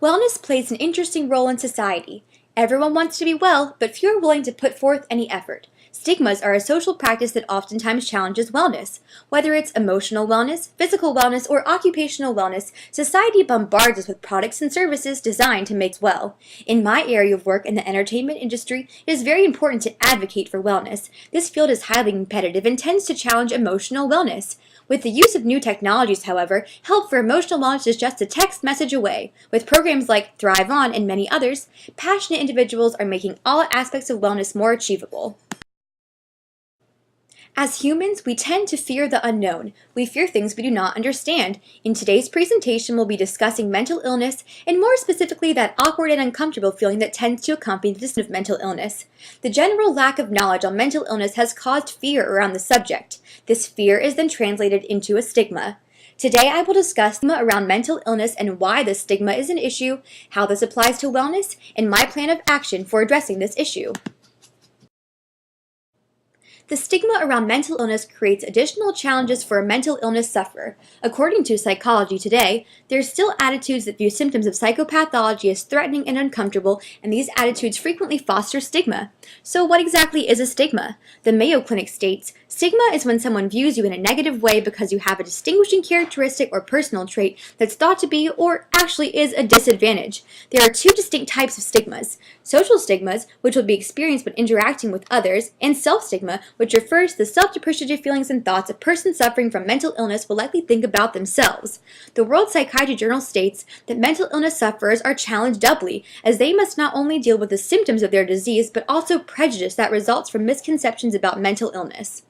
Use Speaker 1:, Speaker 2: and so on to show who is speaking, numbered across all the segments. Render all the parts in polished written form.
Speaker 1: Wellness plays an interesting role in society. Everyone wants to be well, but few are willing to put forth any effort. Stigmas are a social practice that oftentimes challenges wellness. Whether it's emotional wellness, physical wellness, or occupational wellness, society bombards us with products and services designed to make us well. In my area of work in the entertainment industry, it is very important to advocate for wellness. This field is highly competitive and tends to challenge emotional wellness. With the use of new technologies, however, help for emotional wellness is just a text message away. With programs like Thrive On and many others, passionate individuals are making all aspects of wellness more achievable. As humans, we tend to fear the unknown. We fear things we do not understand. In today's presentation, we'll be discussing mental illness, and more specifically that awkward and uncomfortable feeling that tends to accompany the disease of mental illness. The general lack of knowledge on mental illness has caused fear around the subject. This fear is then translated into a stigma. Today, I will discuss stigma around mental illness and why this stigma is an issue, how this applies to wellness, and my plan of action for addressing this issue. The stigma around mental illness creates additional challenges for a mental illness sufferer. According to Psychology Today, there are still attitudes that view symptoms of psychopathology as threatening and uncomfortable, and these attitudes frequently foster stigma. So what exactly is a stigma? The Mayo Clinic states, "Stigma is when someone views you in a negative way because you have a distinguishing characteristic or personal trait that's thought to be or actually is a disadvantage." There are two distinct types of stigmas: social stigmas, which will be experienced when interacting with others, and self-stigma, which refers to the self-depreciative feelings and thoughts a person suffering from mental illness will likely think about themselves. The World Psychiatry Journal states that mental illness sufferers are challenged doubly, as they must not only deal with the symptoms of their disease, but also prejudice that results from misconceptions about mental illness.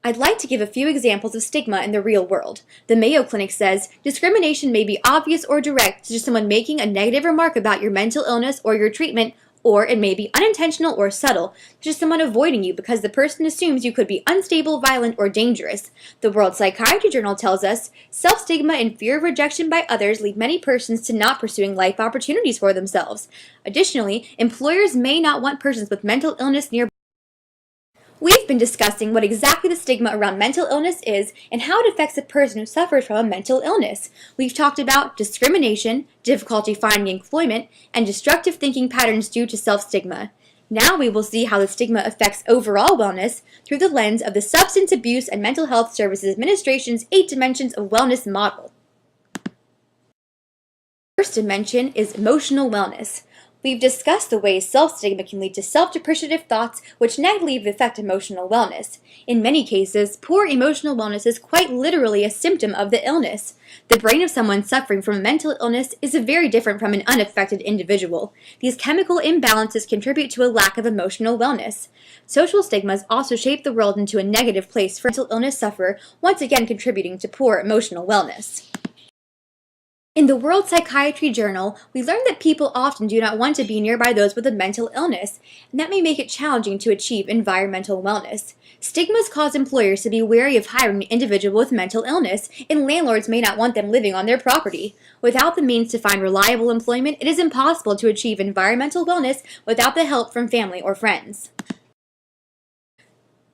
Speaker 1: I'd like to give a few examples of stigma in the real world. The Mayo Clinic says, discrimination may be obvious or direct, such as someone making a negative remark about your mental illness or your treatment, or it may be unintentional or subtle, such as someone avoiding you because the person assumes you could be unstable, violent, or dangerous. The World Psychiatry Journal tells us, self-stigma and fear of rejection by others lead many persons to not pursuing life opportunities for themselves. Additionally, employers may not want persons with mental illness nearby. We've been discussing what exactly the stigma around mental illness is and how it affects a person who suffers from a mental illness. We've talked about discrimination, difficulty finding employment, and destructive thinking patterns due to self-stigma. Now we will see how the stigma affects overall wellness through the lens of the Substance Abuse and Mental Health Services Administration's 8 Dimensions of Wellness model. The first dimension is emotional wellness. We've discussed the ways self-stigma can lead to self-depreciative thoughts which negatively affect emotional wellness. In many cases, poor emotional wellness is quite literally a symptom of the illness. The brain of someone suffering from a mental illness is very different from an unaffected individual. These chemical imbalances contribute to a lack of emotional wellness. Social stigmas also shape the world into a negative place for a mental illness sufferer, once again contributing to poor emotional wellness. In the World Psychiatry Journal, we learned that people often do not want to be nearby those with a mental illness, and that may make it challenging to achieve environmental wellness. Stigmas cause employers to be wary of hiring an individual with mental illness, and landlords may not want them living on their property. Without the means to find reliable employment, it is impossible to achieve environmental wellness without the help from family or friends.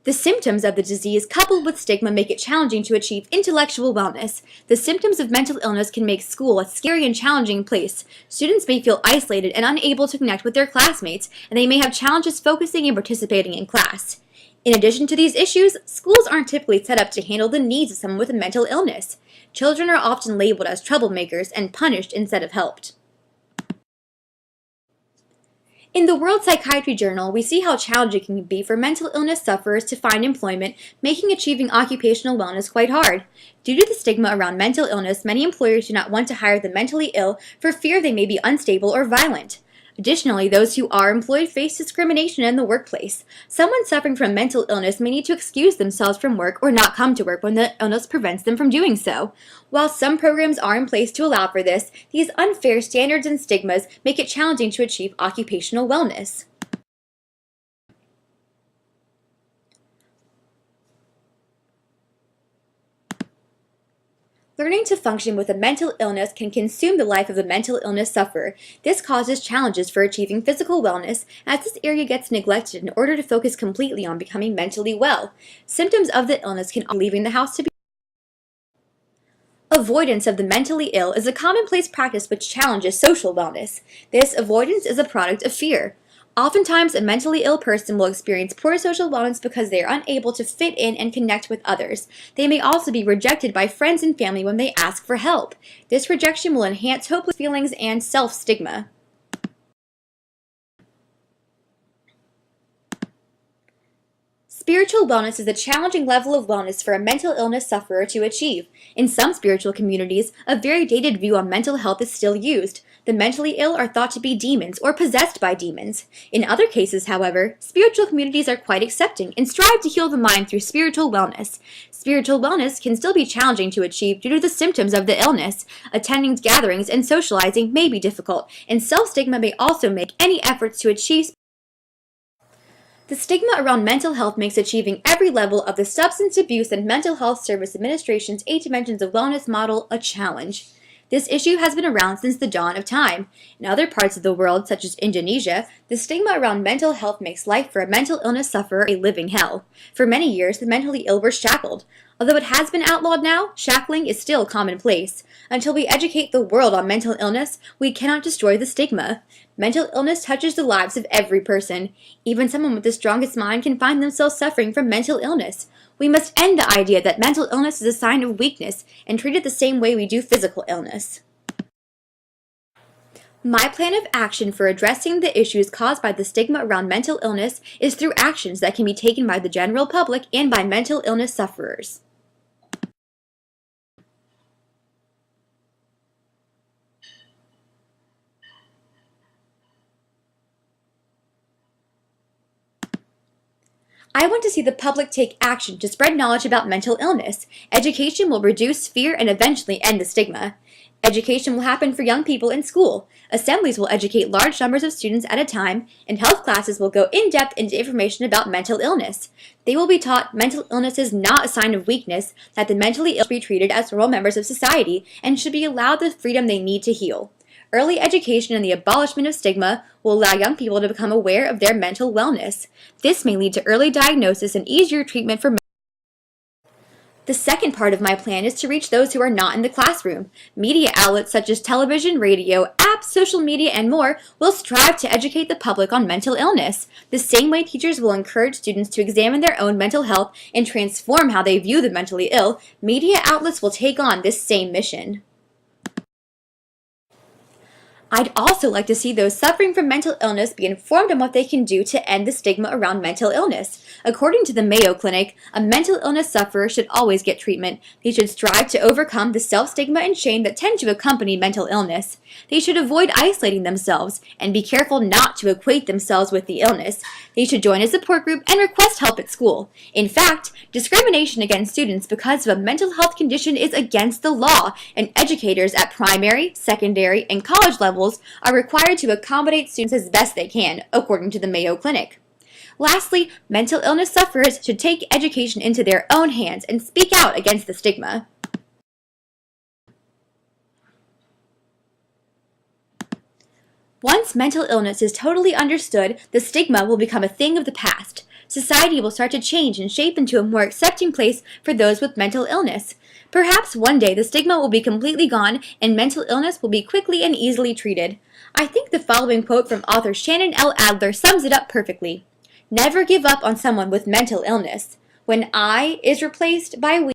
Speaker 1: The symptoms of the disease coupled with stigma make it challenging to achieve intellectual wellness. The symptoms of mental illness can make school a scary and challenging place. Students may feel isolated and unable to connect with their classmates, and they may have challenges focusing and participating in class. In addition to these issues, schools aren't typically set up to handle the needs of someone with a mental illness. Children are often labeled as troublemakers and punished instead of helped. In the World Psychiatry Journal, we see how challenging it can be for mental illness sufferers to find employment, making achieving occupational wellness quite hard. Due to the stigma around mental illness, many employers do not want to hire the mentally ill for fear they may be unstable or violent. Additionally, those who are employed face discrimination in the workplace. Someone suffering from mental illness may need to excuse themselves from work or not come to work when the illness prevents them from doing so. While some programs are in place to allow for this, these unfair standards and stigmas make it challenging to achieve occupational wellness. Learning to function with a mental illness can consume the life of the mental illness sufferer. This causes challenges for achieving physical wellness, as this area gets neglected in order to focus completely on becoming mentally well. Symptoms of the illness can leaving the house to be Avoidance of the mentally ill is a commonplace practice which challenges social wellness. This avoidance is a product of fear. Oftentimes, a mentally ill person will experience poor social wellness because they are unable to fit in and connect with others. They may also be rejected by friends and family when they ask for help. This rejection will enhance hopeless feelings and self-stigma. Spiritual wellness is a challenging level of wellness for a mental illness sufferer to achieve. In some spiritual communities, a very dated view on mental health is still used. The mentally ill are thought to be demons or possessed by demons. In other cases, however, spiritual communities are quite accepting and strive to heal the mind through spiritual wellness. Spiritual wellness can still be challenging to achieve due to the symptoms of the illness. Attending gatherings and socializing may be difficult, and self-stigma may also make any efforts to achieve. The stigma around mental health makes achieving every level of the Substance Abuse and Mental Health Service Administration's 8 Dimensions of Wellness model a challenge. This issue has been around since the dawn of time. In other parts of the world, such as Indonesia, the stigma around mental health makes life for a mental illness sufferer a living hell. For many years, the mentally ill were shackled. Although it has been outlawed now, shackling is still commonplace. Until we educate the world on mental illness, we cannot destroy the stigma. Mental illness touches the lives of every person. Even someone with the strongest mind can find themselves suffering from mental illness. We must end the idea that mental illness is a sign of weakness and treat it the same way we do physical illness. My plan of action for addressing the issues caused by the stigma around mental illness is through actions that can be taken by the general public and by mental illness sufferers. I want to see the public take action to spread knowledge about mental illness. Education will reduce fear and eventually end the stigma. Education will happen for young people in school. Assemblies will educate large numbers of students at a time, and health classes will go in-depth into information about mental illness. They will be taught mental illness is not a sign of weakness, that the mentally ill should be treated as normal members of society and should be allowed the freedom they need to heal. Early education and the abolishment of stigma will allow young people to become aware of their mental wellness. This may lead to early diagnosis and easier treatment for. The second part of my plan is to reach those who are not in the classroom. Media outlets such as television, radio, apps, social media, and more will strive to educate the public on mental illness. The same way teachers will encourage students to examine their own mental health and transform how they view the mentally ill, media outlets will take on this same mission. I'd also like to see those suffering from mental illness be informed on what they can do to end the stigma around mental illness. According to the Mayo Clinic, a mental illness sufferer should always get treatment. They should strive to overcome the self-stigma and shame that tend to accompany mental illness. They should avoid isolating themselves and be careful not to equate themselves with the illness. They should join a support group and request help at school. In fact, discrimination against students because of a mental health condition is against the law, and educators at primary, secondary, and college levels are required to accommodate students as best they can, according to the Mayo Clinic. Lastly, mental illness sufferers should take education into their own hands and speak out against the stigma. Once mental illness is totally understood, the stigma will become a thing of the past. Society will start to change and shape into a more accepting place for those with mental illness. Perhaps one day the stigma will be completely gone and mental illness will be quickly and easily treated. I think the following quote from author Shannon L. Adler sums it up perfectly. Never give up on someone with mental illness. When I is replaced by we,